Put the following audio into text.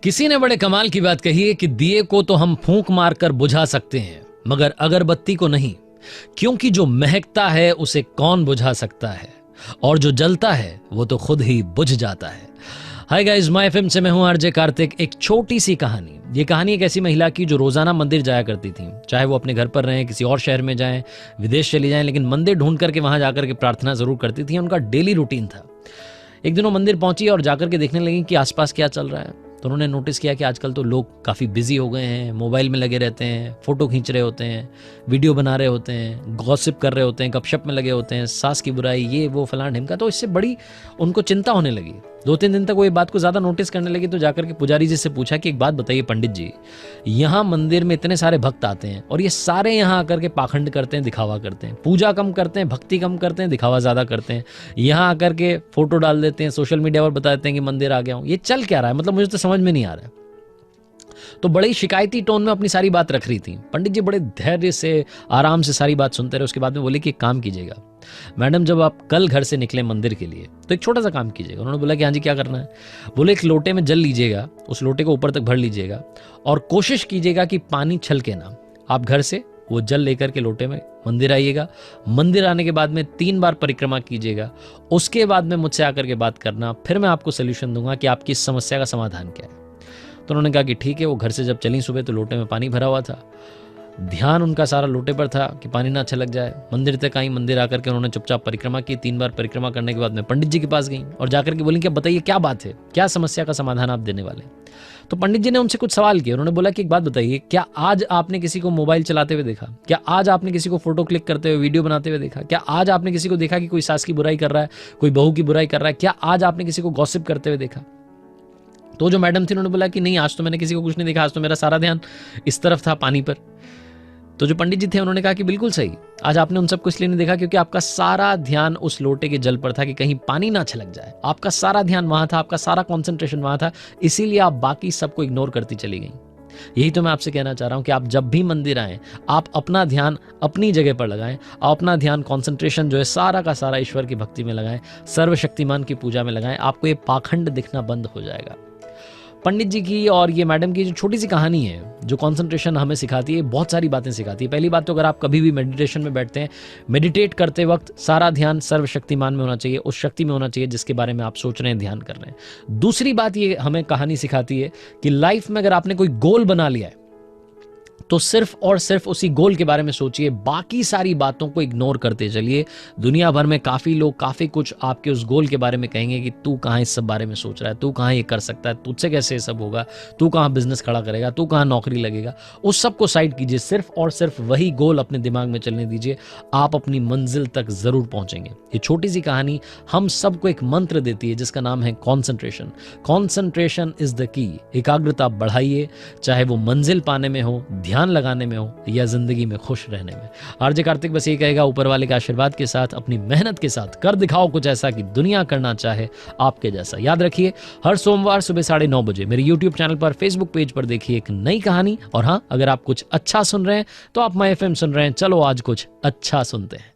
किसी ने बड़े कमाल की बात कही है कि दिए को तो हम फूंक मारकर बुझा सकते हैं मगर अगरबत्ती को नहीं, क्योंकि जो महकता है उसे कौन बुझा सकता है और जो जलता है वो तो खुद ही बुझ जाता है। हाय गाइस, माय एफएम से मैं हूं आरजे कार्तिक। एक छोटी सी कहानी। ये कहानी एक ऐसी महिला की जो रोजाना मंदिर जाया करती थी, चाहे वो अपने घर पर रहें, किसी और शहर में जाएं, विदेश चली जाएं, लेकिन मंदिर ढूंढ करके वहां जाकर के प्रार्थना जरूर करती थी। उनका डेली रूटीन था। एक दिन वो मंदिर पहुंची और जाकर के देखने लगी कि आसपास क्या चल रहा है। तो उन्होंने नोटिस किया कि आजकल तो लोग काफ़ी बिजी हो गए हैं, मोबाइल में लगे रहते हैं, फोटो खींच रहे होते हैं, वीडियो बना रहे होते हैं, गॉसिप कर रहे होते हैं, गपशप में लगे होते हैं, सास की बुराई, ये वो फलान ढिमका। तो इससे बड़ी उनको चिंता होने लगी। 2-3 दिन तक वो ये बात को ज़्यादा नोटिस करने लगी। तो जाकर के पुजारी जी से पूछा कि एक बात बताइए पंडित जी, यहाँ मंदिर में इतने सारे भक्त आते हैं और ये सारे यहाँ आकर के पाखंड करते हैं, दिखावा करते हैं, पूजा कम करते हैं, भक्ति कम करते हैं, दिखावा ज़्यादा करते हैं, यहाँ आकर के फोटो डाल देते हैं, सोशल मीडिया पर बता देते हैं कि मंदिर आ गया हूँ। ये चल क्या रहा है? मतलब मुझे तो समझ में नहीं आ रहा है। तो बड़े ही शिकायती टोन में अपनी सारी बात रख रही थी। पंडित जी बड़े धैर्य से, आराम से सारी बात सुनते रहे। उसके बाद में बोले कि एक काम कीजिएगा मैडम, जब आप कल घर से निकले मंदिर के लिए तो एक छोटा सा काम कीजिएगा। उन्होंने बोला कि हाँ जी, क्या करना है? बोले एक लोटे में जल लीजिएगा, उस लोटे को ऊपर तक भर लीजिएगा और कोशिश कीजिएगा कि पानी छलके ना। आप घर से वो जल लेकर के लोटे में मंदिर आइएगा। मंदिर आने के बाद में 3 बार परिक्रमा कीजिएगा। उसके बाद में मुझसे आकर के बात करना, फिर मैं आपको सोल्यूशन दूंगा कि आपकी इस समस्या का समाधान क्या है। तो उन्होंने कहा कि ठीक है। वो घर से जब चली सुबह तो लोटे में पानी भरा हुआ था। ध्यान उनका सारा लोटे पर था कि पानी ना छलक जाए। मंदिर तक आई। मंदिर आकर के उन्होंने चुपचाप परिक्रमा की। 3 बार परिक्रमा करने के बाद में पंडित जी के पास गई और जाकर के बोली कि बताइए क्या बात है, क्या समस्या का समाधान आप देने वाले? तो पंडित जी ने उनसे कुछ सवाल किए। उन्होंने बोला कि एक बात बताइए, क्या आज आपने किसी को मोबाइल चलाते हुए देखा? क्या आज आपने किसी को फोटो क्लिक करते हुए, वीडियो बनाते हुए देखा? क्या आज आपने किसी को देखा कि कोई सास की बुराई कर रहा है, कोई बहू की बुराई कर रहा है? क्या आज आपने किसी को गॉसिप करते हुए देखा? तो जो मैडम थी उन्होंने बोला कि नहीं, आज तो मैंने किसी को कुछ नहीं देखा, आज तो मेरा सारा ध्यान इस तरफ था, पानी पर। तो जो पंडित जी थे उन्होंने कहा कि बिल्कुल सही, आज आपने उन सबको इसलिए नहीं देखा क्योंकि आपका सारा ध्यान उस लोटे के जल पर था कि कहीं पानी ना छलक जाए। आपका सारा ध्यान वहां था, आपका सारा कंसंट्रेशन वहां था, इसीलिए आप बाकी सबको इग्नोर करती चली गई। यही तो मैं आपसे कहना चाह रहा हूं कि आप जब भी मंदिर आएं, आप अपना ध्यान अपनी जगह पर लगाएं। आप अपना ध्यान, कंसंट्रेशन जो है सारा का सारा ईश्वर की भक्ति में लगाएं, सर्वशक्तिमान की पूजा में लगाएं। आपको ये पाखंड दिखना बंद हो जाएगा। पंडित जी की और ये मैडम की जो छोटी सी कहानी है, जो कंसंट्रेशन हमें सिखाती है, बहुत सारी बातें सिखाती है। पहली बात तो अगर आप कभी भी मेडिटेशन में बैठते हैं, मेडिटेट करते वक्त सारा ध्यान सर्वशक्तिमान में होना चाहिए, उस शक्ति में होना चाहिए जिसके बारे में आप सोच रहे हैं, ध्यान कर रहे हैं। दूसरी बात ये हमें कहानी सिखाती है कि लाइफ में अगर आपने कोई गोल बना लिया है तो सिर्फ और सिर्फ उसी गोल के बारे में सोचिए, बाकी सारी बातों को इग्नोर करते चलिए। दुनिया भर में काफी लोग काफी कुछ आपके उस गोल के बारे में कहेंगे कि तू कहाँ इस सब बारे में सोच रहा है, तू कहाँ ये कर सकता है, तुझसे कैसे ये सब होगा, तू कहाँ बिजनेस खड़ा करेगा, तू कहाँ नौकरी लगेगा। उस सब को साइड कीजिए, सिर्फ और सिर्फ वही गोल अपने दिमाग में चलने दीजिए। आप अपनी मंजिल तक जरूर पहुंचेंगे। ये छोटी सी कहानी हम सबको एक मंत्र देती है जिसका नाम है concentration. Concentration is the key. एकाग्रता बढ़ाइए, चाहे वो मंजिल पाने में हो, ध्यान लगाने में हो या जिंदगी में खुश रहने में। आरजे कार्तिक बस ये कहेगा, ऊपर वाले के आशीर्वाद के साथ, अपनी मेहनत के साथ कर दिखाओ कुछ ऐसा कि दुनिया करना चाहे आपके जैसा। याद रखिए, हर सोमवार सुबह 9:30 बजे मेरे YouTube चैनल पर, Facebook पेज पर देखिए एक नई कहानी। और हाँ, अगर आप कुछ अच्छा सुन रहे हैं तो आप माय एफएम सुन रहे हैं। चलो आज कुछ अच्छा सुनते हैं।